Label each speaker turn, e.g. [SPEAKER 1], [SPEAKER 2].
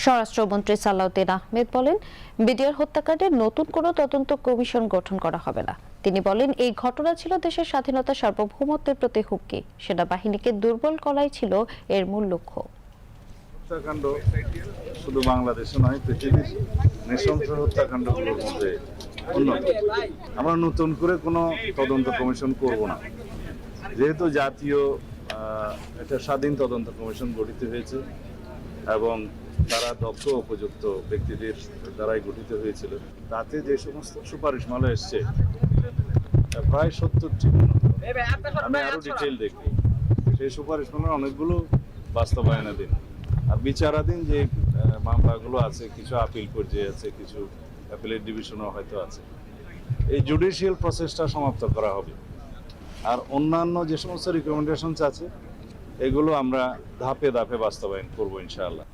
[SPEAKER 1] স্বরাষ্ট্রমন্ত্রী সালাউদ্দিন আহমেদ বলেন, বিডিআর হত্যাকাণ্ডে নতুন কোনো তদন্ত কমিশন গঠন করা হবে না। তিনি বলেন, এই ঘটনা ছিল দেশের স্বাধীনতা সার্বভৌমত্বের প্রতি হুমকি। সেনাবাহিনীকে দুর্বল করাই ছিল এর মূল লক্ষ্য।
[SPEAKER 2] হত্যাকাণ্ড শুধু বাংলাদেশে নয়, পৃথিবীর নৃশংস হত্যাকাণ্ডগুলোর মধ্যে অন্যতম। আমরা নতুন করে কোনো তদন্ত কমিশন করব না, যেহেতু জাতীয় একটা স্বাধীন তদন্ত কমিশন গঠিত হয়েছে এবং তারা দক্ষ উপযুক্ত ব্যক্তিদের দ্বারাই গঠিত হয়েছিল। তাতে যে সমস্ত সুপারিশমালা এসছে প্রায় 70টি, আমি আরো ডিটেইল দেখি। সেই সুপারিশমালার অনেকগুলো বাস্তবায়নাধীন, আর বিচারাধীন যে মামলাগুলো আছে, কিছু আপিল পর্যায়ে আছে, কিছু অ্যাপিলেট ডিভিশনও হয়তো আছে। এই জুডিশিয়াল প্রসেসটা সমাপ্ত করা হবে, আর অন্যান্য যে সমস্ত রিকমেন্ডেশনস আছে এগুলো আমরা ধাপে ধাপে বাস্তবায়ন করবো ইনশাআল্লাহ।